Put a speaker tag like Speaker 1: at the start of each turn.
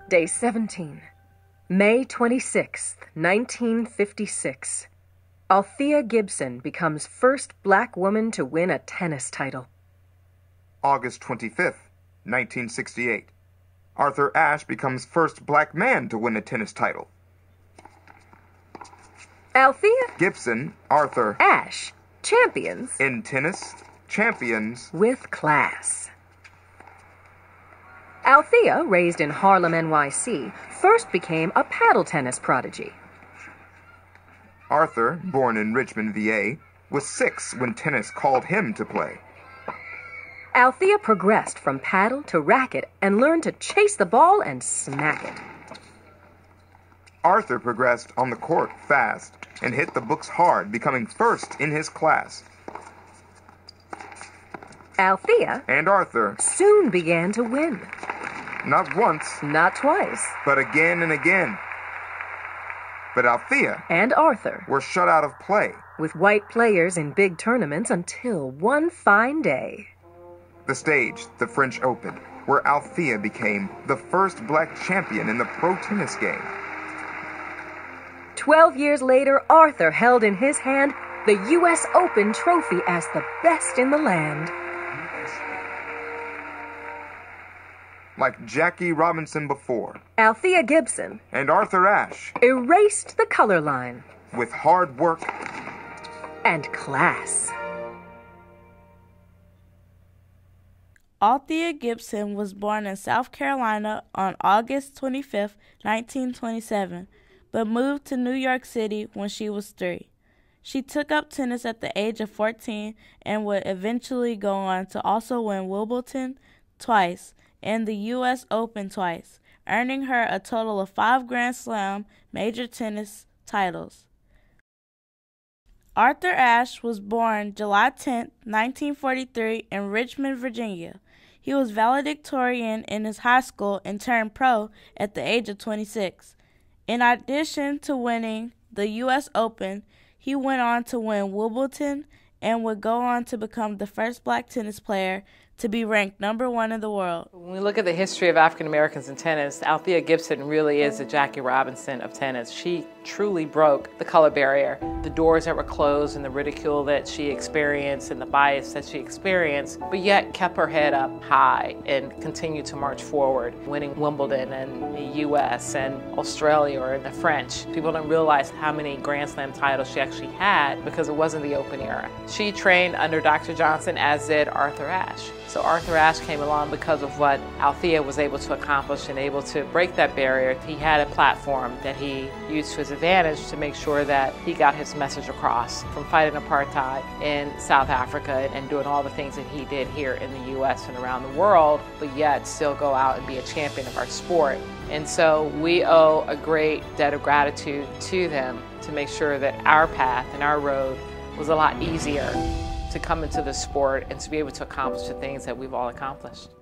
Speaker 1: Day 17, May 26, 1956. Althea Gibson becomes first black woman to win a tennis title.
Speaker 2: August 25th, 1968. Arthur Ashe becomes first black man to win a tennis title.
Speaker 1: Althea
Speaker 2: Gibson, Arthur
Speaker 1: Ashe, champions
Speaker 2: in tennis, champions
Speaker 1: with class. Althea, raised in Harlem, NYC, first became a paddle tennis prodigy.
Speaker 2: Arthur, born in Richmond, VA, was 6 when tennis called him to play.
Speaker 1: Althea progressed from paddle to racket and learned to chase the ball and smack it.
Speaker 2: Arthur progressed on the court fast and hit the books hard, becoming first in his class.
Speaker 1: Althea
Speaker 2: and Arthur
Speaker 1: soon began to win.
Speaker 2: Not once,
Speaker 1: not twice,
Speaker 2: but again and again. But Althea
Speaker 1: and Arthur
Speaker 2: were shut out of play
Speaker 1: with white players in big tournaments until one fine day.
Speaker 2: The stage, the French Open, where Althea became the first black champion in the pro tennis game.
Speaker 1: 12 years later, Arthur held in his hand the U.S. Open trophy as the best in the land.
Speaker 2: Like Jackie Robinson before,
Speaker 1: Althea Gibson
Speaker 2: and Arthur Ashe
Speaker 1: erased the color line
Speaker 2: with hard work
Speaker 1: and class.
Speaker 3: Althea Gibson was born in South Carolina on August 25, 1927, but moved to New York City when she was 3. She took up tennis at the age of 14 and would eventually go on to also win Wimbledon twice and the U.S. Open twice, earning her a total of 5 Grand Slam major tennis titles. Arthur Ashe was born July 10, 1943 in Richmond, Virginia. He was valedictorian in his high school and turned pro at the age of 26. In addition to winning the U.S. Open, he went on to win Wimbledon and would go on to become the first black tennis player to be ranked #1 in the world.
Speaker 4: When we look at the history of African Americans in tennis, Althea Gibson really is the Jackie Robinson of tennis. She truly broke the color barrier. The doors that were closed and the ridicule that she experienced and the bias that she experienced, but yet kept her head up high and continued to march forward, winning Wimbledon and the US and Australia or the French. People don't realize how many Grand Slam titles she actually had because it wasn't the Open era. She trained under Dr. Johnson, as did Arthur Ashe. So Arthur Ashe came along because of what Althea was able to accomplish and able to break that barrier. He had a platform that he used to his advantage to make sure that he got his message across, from fighting apartheid in South Africa and doing all the things that he did here in the US and around the world, but yet still go out and be a champion of our sport. And so we owe a great debt of gratitude to them to make sure that our path and our road was a lot easier to come into the sport and to be able to accomplish the things that we've all accomplished.